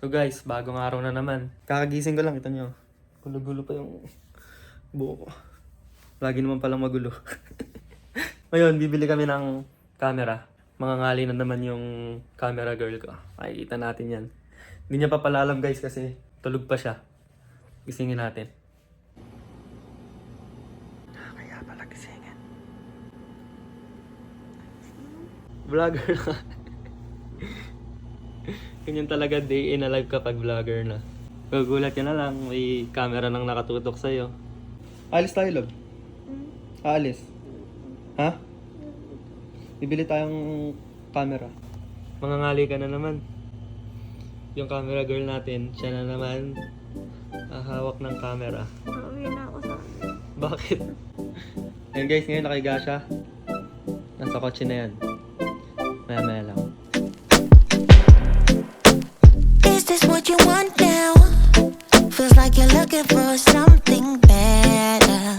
So guys, bagong araw na naman. Kakagising ko lang, kita nyo. Gulo-gulo pa yung buho ko. Lagi naman palang magulo. Ngayon, bibili kami ng camera. Mangangali na naman yung camera girl ko. Makikita natin yan. Hindi niya pa pala alam guys kasi tulog pa siya. Gisingin natin. Kaya pala gisingin. Vlogger na. Ganyan talaga day in a life kapag vlogger na. Gugulat ka na lang, may camera nang nakatutok sa'yo. Alis tayo, love. Aalis. Ha? Bibili tayong camera. Mangangali ka na naman. Yung camera girl natin, siya na naman hawak ng camera. Uuwi na ako sa akin. Bakit? Ayun guys, ngayon nakahiga siya. Nasa kotse na yan. Maya-maya lang. Is this what you want now? Feels like you're looking for something better.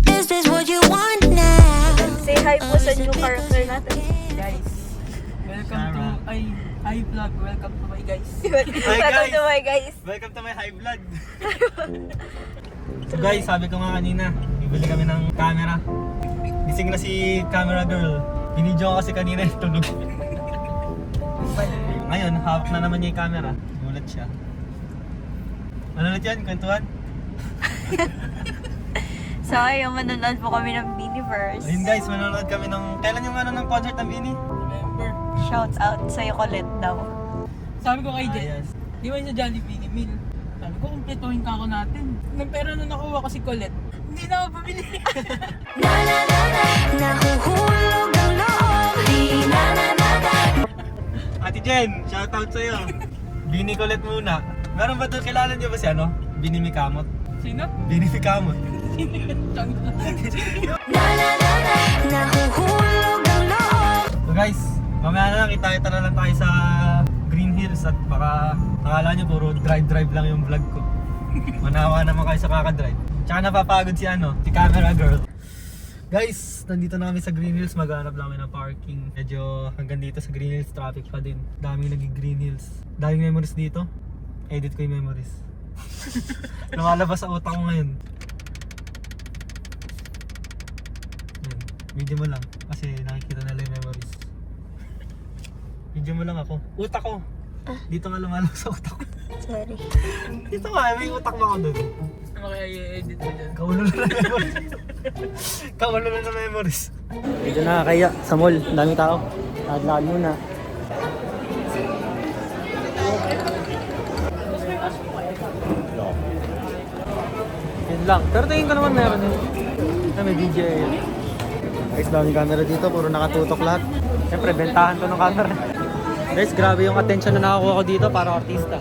Is this what you want now? Say hi po sa new character natin. Guys, welcome to I vlog. Welcome to my guys. Welcome to my guys. Welcome to my high vlog! So guys, sabi ko nga kanina, bibili kami ng camera. Gising na si camera girl. Binidyo ko kasi kanina yung tulog. Ngayon, hawak na naman niya yung camera. Gulat siya. Ano ulit yan? Kwentuhan? So ayun, manonood po kami ng Beaniverse. Ayun guys, manonood kami ng... Kailan yung ng concert ng Bini? Remember? Shouts out sa'yo Colette daw. Sabi ko kay Jen, yes. di ba yung sa Jollibee ni Mil? Sabi ko, kumpletuhin ka ako natin. Nang pera na nakuha ko si Colette, hindi na ako bumili. Na na na na, nahuhulog ang loob. Di na na na na. Ate Jen, shoutout sa'yo. Bini Colette muna. Meron ba doon, kilala niyo ba si ano? Bini Mikamot? Sino? Bini Mikamot. Na na na na, nahuhulog ang loob. So guys, mamaya na lang, kita na lang tayo sa Green Hills at baka akala nyo puro drive lang yung vlog ko. Manawa naman kayo sa kakadrive. Tsaka napapagod si camera girl. Guys, nandito na kami sa Green Hills, maghanap lang kami ng parking. Medyo hanggang dito sa Green Hills, traffic pa din. Daming naging Green Hills. Daming memories dito. Edit ko yung memories. Lumalabas sa utak ko ngayon. Yan. Video mo lang kasi nakikita nila yung memories. Video mo lang ako. Utak ko. Dito nga lumalabas sa utak ko. Sorry. Dito nga, may utak ba ako doon? Ano kaya i-edit mo dyan? Kaulo na memories. Kaulo na memories. Medyo nakakaya sa mall. Ang daming tao. Lakad-lakad muna. Yun lang. Pero tingin ko naman meron yun. May DJ yun. Guys, daming camera dito. Puro nakatutok lahat. Siyempre, bentahan to ng camera. Guys, grabe yung attention na nakakuha ko dito para artista.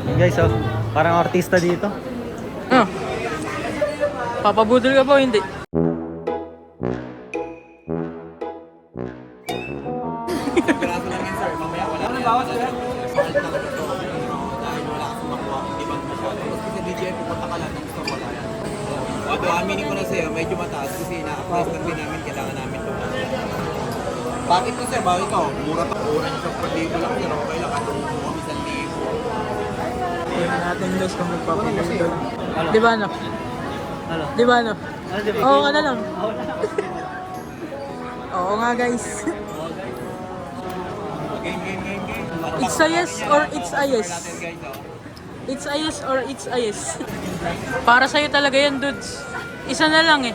Yun guys, oh. Parang artista dito. Ah, papabudol ka ba o hindi? Although aminin ko na sa'yo, medyo mataas kasi na-price lang din namin, kailangan namin ito. Bakit ko sir? Bakit ikaw? Mura niyo sa pag-libo lang, pero okay lang katong kami sa libo. Tingnan natin guys kung magpapabudol. Di ba no? Ano? Di ba no? Ano, di ba? Oo ka na lang. Oo nga guys. Game. It's a yes or it's a yes. Natin guys, oh. It's a yes or it's a yes. Para sa'yo talaga yan, dudes. Isa na lang eh.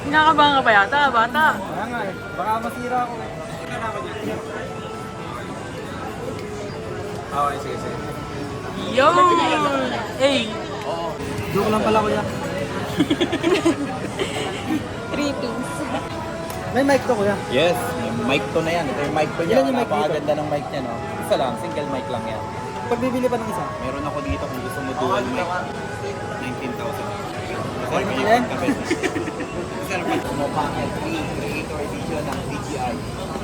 Kinakabahan ka pa yata, bata. Kaya nga eh, baka masira ako eh. Okay, sige. Yo! Hey! Joke lang pala kuya. Three pins. May mic to kuya. Yes, may mic to na yan. Ito yung mic to niya. Ilan yung mic dito? Napakaganda ng mic niya, no? Isa lang, single mic lang yan. Pag bibili pa ng isa. Meron ako dito kung gusto mo dual mic. 19,000. Ano ba yan? Sir, mo packet 3 creator edition ng DJI.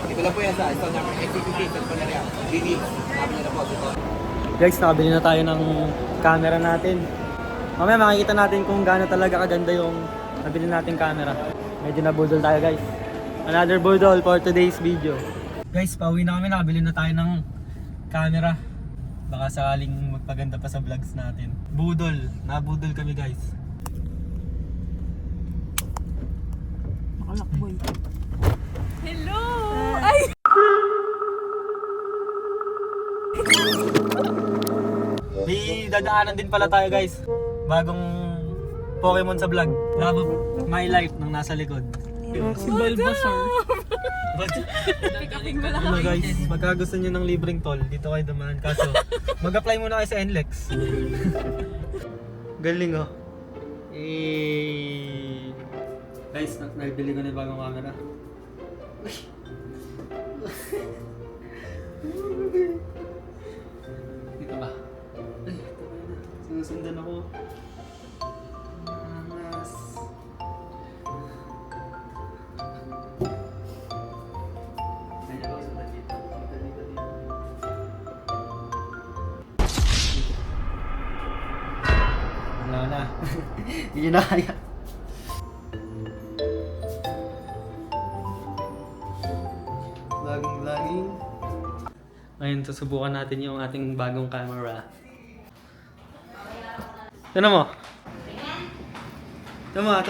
Ito lang po yan sa install number XCPP. Ito po na rin. Dini, sabi niyo na po dito. Guys, nakabili na tayo ng camera natin. Mamaya makikita natin kung gaano talaga kaganda yung nabili natin camera. Medyo nabudol tayo guys. Another budol for today's video. Guys, pauwi na kami. Nakabili na tayo ng camera. Baka sakaling magpaganda pa sa vlogs natin. Budol. Nabudol kami guys. Makalakboy. Hello! Ay! May dadaanan din pala tayo guys. Bagong Pokemon sa vlog. Love of My Life nung nasa likod. Si Bulbasaur. Hello guys, pagka gusto nyo ng libreng toll, dito kayo dumaan. Kaso, mag-apply muna kayo sa NLEX. Galing oh. Guys, nabili ko na yung bagong camera. Dito ba? Ay, sinusundan ako. Angas. Kaya ako sundan dito. Dito. Wala na. Hindi nyo na kaya. Vlogging. Ngayon, susubukan natin yung ating bagong camera. Tignan mo. Tama.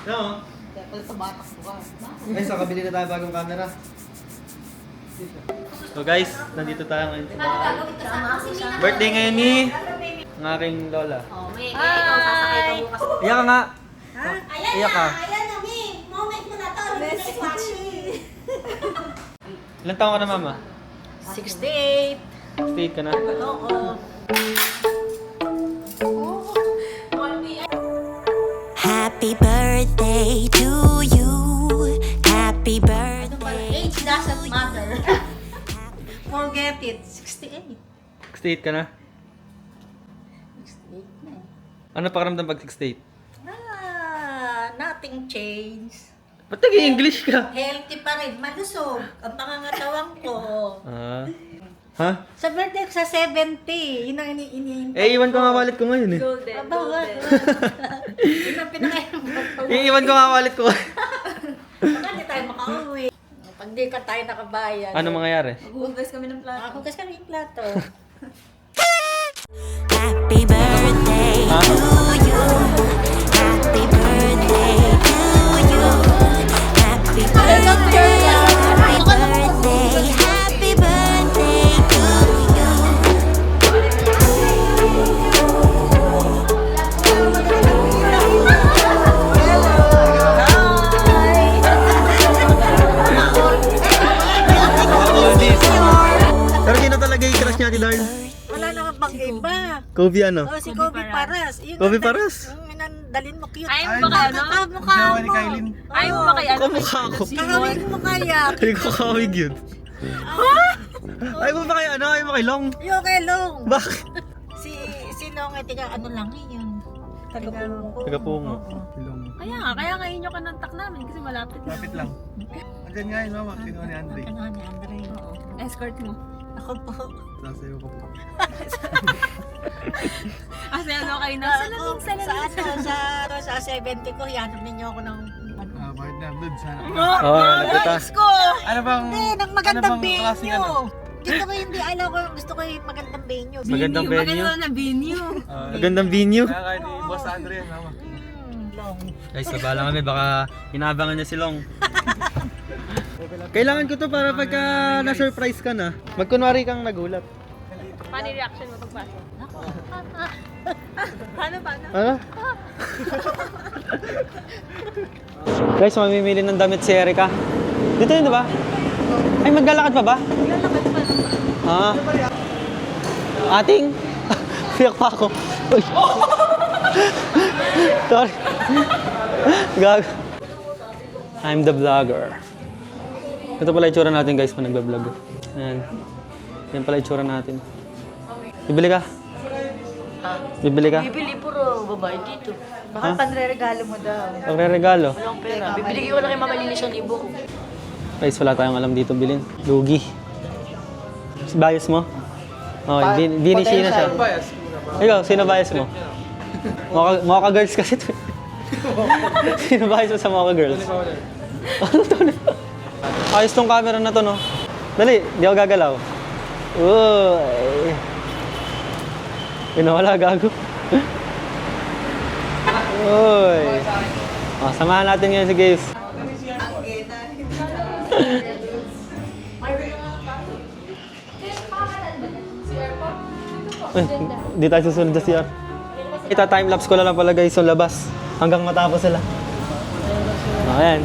No. Guys, nakabili na tayo bagong camera. So guys, nandito tayo ngayon sa bahay. Birthday ngayon ni ang aking lola. Hi! Iyak ka nga. Iyak ka. Ilan taon ka na mama? 68! 68 ka na. Oo. Happy birthday to you. Happy birthday. Age doesn't matter. Forget it. 68. 68 ka na? 68 na eh. Ano pakiramdam pag 68? Nothing changed. Ba't nag-i-English ka? Healthy pa rin. Malusog. Ang pangangatawan ko. Ah. Ha? Sa birthday ko sa 70. Yun ang iniintay. Eh, iwan ko nga wallet ko ngayon eh. Golden. Aba, wag. Yun ang pinakailangan ko. Iiwan ko nga wallet ko. Baka hindi tayo makauwi. Pag di ka tayo nakabayan. Ano mangyayari? Hugas kami ng plato. Hugas kami yung plato. Happy birthday to you. Happy birthday to you. Happy birthday. Happy birthday. Happy birthday to you. Pero sino talaga yung crush niya, Ate Darn? Wala naman bang iba. Kobe ano? Oh, si Kobe Paras. Yun Kobe ang Paras? dalin mo cute. Ayaw mo ba kay ano? Mukha mo. Ayaw mo ba kay ano? Kamukha ko. Kakawin mo kaya. Hindi ko kawig yun. Ayaw mo ba kay ano? Ayaw mo kay Long? Yung kay Long. Bakit? Si Long ay tiga ano lang yun. Tagapungo. Kaya nga inyo ka nantak namin kasi malapit lang. Lapit lang. Andyan nga yun, mama. Kinuha ni Andre. Ano ni Andre? Escort mo. Ako po. Sasayo ko po. Kasi ano kayo na? Sa 70 ko, hiyanap ninyo ako ng ano. Bakit na? Blood, sana. Oo, nagpunta. Ko! Ano bang... Hindi, ng magandang ano bang klaseng venue. ano? Gusto ko hindi, alam ko, gusto ko yung magandang venue. Magandang venue. Maganda na venue. Magandang venue. Kaya kahit ni Boss Andre yan, mama. Long. Guys, babala kami. Baka inabangan niya si Long. Kailangan ko to para pagka na-surprise ka na, magkunwari kang nagulat. Paano yung reaction mo pagpasok? Paano? Ano? Guys, mamimili ng damit si Erica. Dito yun, di ba? Ay, maglalakad pa ba? Lalakad pa. Ha? Ating? Piyak pa ako. Uy. Sorry. Gag. I'm the vlogger. Ito pala itsura natin guys pag nagbablog. Ayan. Yan pala itsura natin. Bibili ka? Bibili ka? Bibili puro babae dito. Baka panre-regalo mo daw. Pagre-regalo. Walang pera. Bibili ko lang kay Mama Lilis 1,000 ko. Guys, wala tayong alam dito bilhin. Lugi. Bias mo? Okay, binisi na siya. Ikaw, sino bias mo? Mocha girls kasi to. Sino bias mo sa Mocha girls? Ano to? Ayos tong camera na to, no? Dali, di ako gagalaw. Uy. Pinawala, gago. Uy. Samahan natin ngayon si Gaze. Di tayo susunod sa CR. Ita-timelapse ko na lang pala guys yung labas. Hanggang matapos sila. Ayan.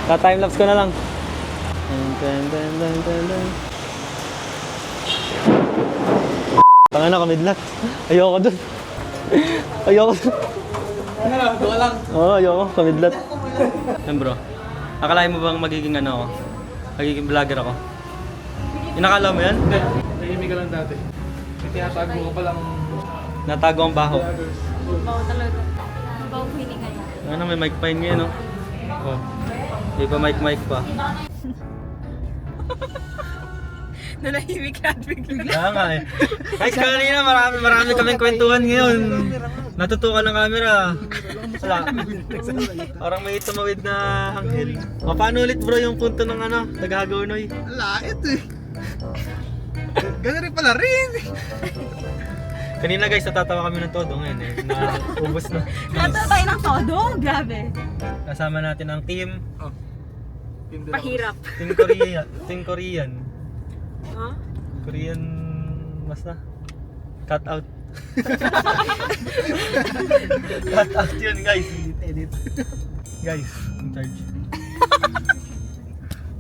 Ta-timelapse ko na lang. Tanga na kamidlat. Ayoko dun. Ayoko dun. Doon lang. Oo, ayoko. Kamidlat. Yan bro. Akalain mo bang magiging ano ako? Magiging vlogger ako? Inakala mo yan? Tahimik ka lang dati. May tinatago ka palang Natago ang baho. Bawo talaga. Bawo hininga niya. Ano, may mic pa yun ngayon, no? Oh. Di pa mic pa. Nanahimik na at bigla. Kaya nga eh. Guys, kanina marami kaming kwentuhan ngayon. Natutukan ng camera. Wala. Parang may tumawid na anghel. O, paano ulit bro yung punto ng ano, Tagahagawnoy? lait eh. Ganun rin pala rin. Kanina guys, natatawa kami ng todo ngayon eh. Naubos na. Nata tayo ng todo. Grabe. Kasama natin ang team. Pahirap. Team Korean. Huh? Korean, basta. Cut out. Cut out yun guys. Edit. Guys, in charge.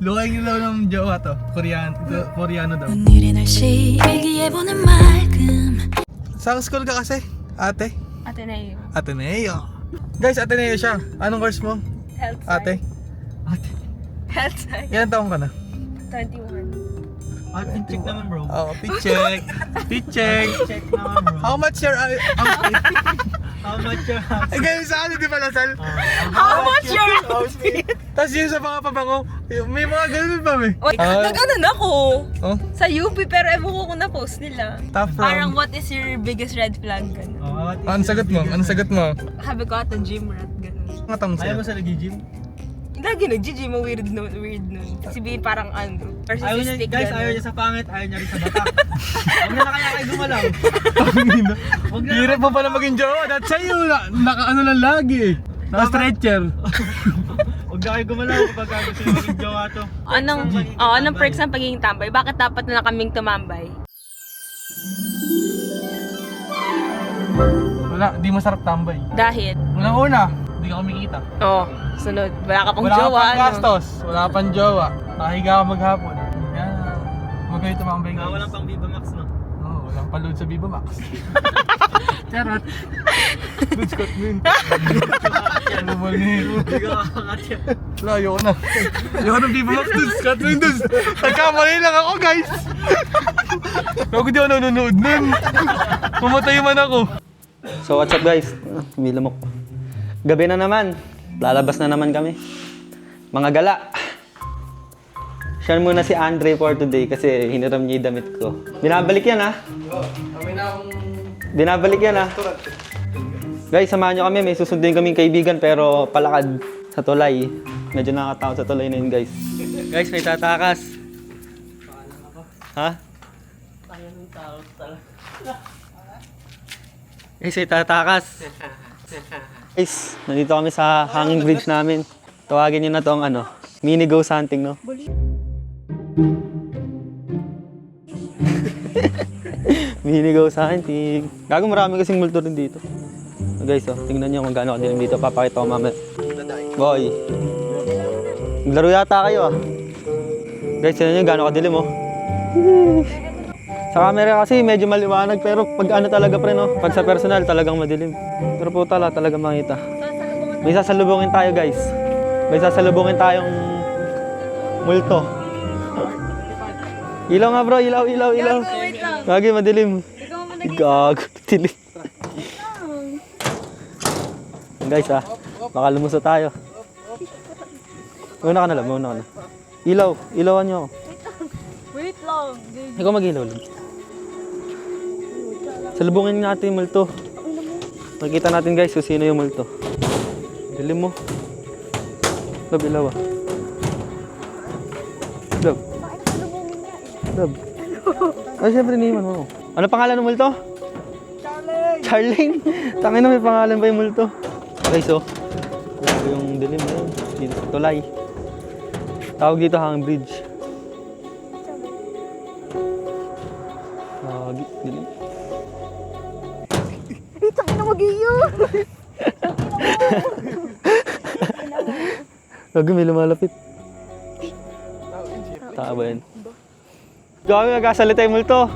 Luhay nyo daw ng jowa to. Koreano daw. 오늘의 날씨 일기예보는 맑음. Saan school ka kasi? Ate? Ateneo. Ateneo. Guys, Ateneo siya. Anong course mo? Health Ate? Health science. Ilan taong ka na? 21. Check naman bro. Oo, pitcheck. Pitcheck. Check naman bro. How much your... How much your Eh, ganyan sa akin, di ba, Lasal? How much your outfit? Tapos yun sa mga pabango, may mga ganun pa, may. Oy, nag-ano na ako. Oh, Sa UP pero ewan ko kung na-post nila. tough Parang from... what is your biggest red flag? Ganun. Anong sagot mo? Anong sagot mo? Sabi ko at gym rat. Ganun. Mga tanong Ayaw mo sa'yo. sa nag-gym? Lagi nag-gym, weird nun. Sabihin parang ano. Ayaw niya, Narcissistic guys, ganun. ayaw niya sa pangit, ayaw niya rin sa bata. Huwag na kaya kayo gumalaw. Huwag na Hirap mo pala maging jowa. That's sa'yo, naka-ano lang lagi. Naka-stretcher. Huwag na kayo gumalaw kapag gusto nyo maging jowa to. Anong perks ng pagiging tambay? Bakit dapat na kaming tumambay? Wala, di masarap tambay. Dahil, Unang-una, hindi ka kumikita. sunod, wala ka pang Wala ka jowa. pang gastos. Wala ka pang jowa. Nakahiga ka maghapon. Yan. Huwag kayo tumambay guys. Walang pang Viva Max, no? Oo, walang pa-load sa Viva Max. Charot. Load Scott Min. Ano mo ni? Hindi ka kakakat yan. Wala, ayoko na. Ayoko ng Viva Max, Load Scott Min. Nagkamali lang ako guys. Huwag di ako nanonood nun. Pumatay man ako. So what's up guys? Milamok. Gabi na naman. Lalabas na naman kami. Mga gala. Siya muna si Andre for today kasi hiniram niya yung damit ko. Binabalik yan ha. Binabalik yan ha. Guys, samahan nyo kami. May susundin kaming kaibigan pero palakad sa tulay. Medyo nakakatakot sa tulay na yun guys. Guys, may tatakas. Ha? Guys, may tatakas. Guys, nandito kami sa hanging bridge namin. Tawagin nyo na to ang ano, mini ghost hunting, no? Mini ghost hunting. Gago, marami kasing multo rin dito. So guys, oh, tingnan nyo kung gaano kadilim dito. Papakita ko mamaya. Boy. Naglaro yata kayo, ah. Guys, tingnan nyo gaano kadilim, oh. Sa camera kasi medyo maliwanag pero pag ano talaga pre no, pag sa personal talagang madilim. Pero po talagang makita. May sasalubungin tayo guys. May sasalubungin tayong multo. Ilaw nga bro, ilaw. Gagi madilim. Gago, dilim. Guys baka lumuso tayo. Mauna ka na. Ilawan niyo ako. Wait lang. Ikaw mag-ilaw lang. Salubungin natin yung multo. Makikita natin guys kung sino yung multo. Dilim mo. Love, ilaw ah. Love. Love. Ay, syempre iniwan mo. Ano pangalan ng multo? Charlene! Tangin na may pangalan ba yung multo? Okay, so. Grabe yung dilim na yun. Dito sa tulay. Tawag dito hanging bridge. Dilim. Tangin na mag-iyo! Lagi may lumalapit. Tama ba yan? Gawin magkasalita yung multo.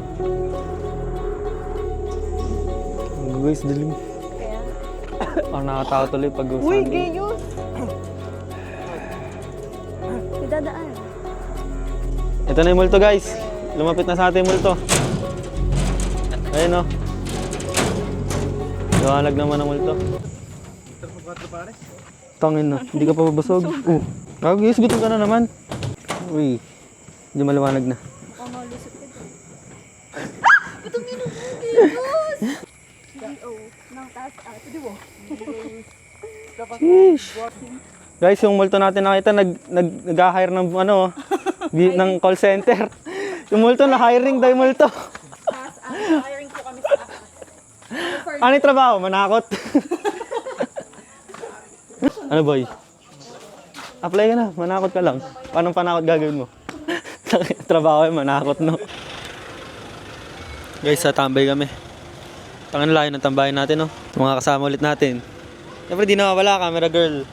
Guys, dilim. Parang nakatawa tuloy pag usahan. Uy, gayo! Idadaan. Ito na yung multo guys. Lumapit na sa atin yung multo. Ayun o. Liwanag naman ang multo. Tangin na, hindi ka pa babasog. Guys, gutom ka na naman. Uy, hindi maliwanag na. Sheesh. Guys, yung multo natin nakita, nag-hire ng ano, ng call center. Yung multo, na-hiring daw yung multo. Hiring po kami sa Ano yung trabaho? Manakot? Ano boy? Apply ka na, manakot ka lang. Paano panakot gagawin mo? Trabaho ay manakot, no? Guys, sa tambay kami. Tangan layo ng tambayan natin, no? Yung mga kasama ulit natin. Siyempre, di nawawala, camera girl.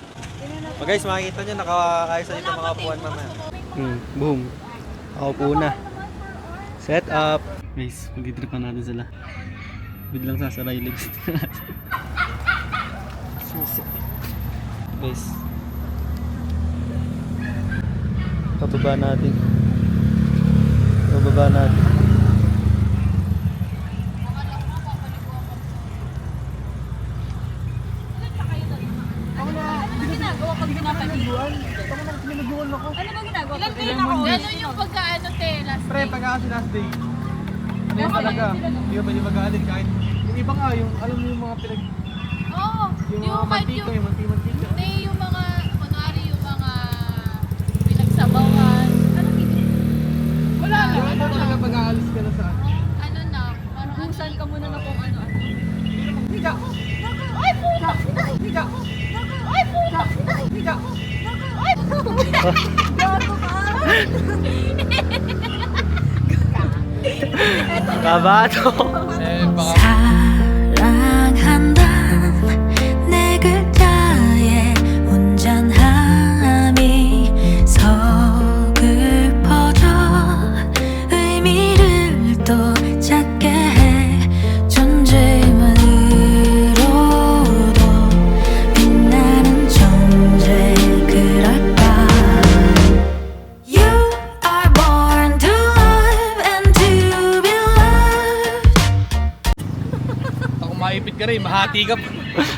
Guys, makikita nyo, nakakaayos na dito mga upuan mamaya. Boom. Nakaupo na. Set up. Guys, pag-tripan natin sila. Biglang sasara yung legs natin. Guys. Pababa natin. Pababa natin. Ganun yung pagkaano te, last Pre, pagkakasi last day. Ano yung talaga? Hindi ka pwede mag-aalin kahit yung iba nga, yung alam mo yung mga pinag... Oo, Yung mga mantika, yung mantika. Hindi, yung mga, kunwari yung mga pinagsabawan. Ano hindi? Wala na. Yung iba talaga pag-aalis ka na sa ano. Ano na, parang busan ka muna na kung ano. Higa! Ay, puta! Higa! Ay, puta! Higa! Ay, puta! Gato ka! Kabato! 사랑한다 내 글자에 온전함이 서글퍼져 의미를 또 찾게 해 존재만으로도 빛나는 존재 그럴까 You are born to love and to be loved Ako maipit ka rin, mahati ka pa.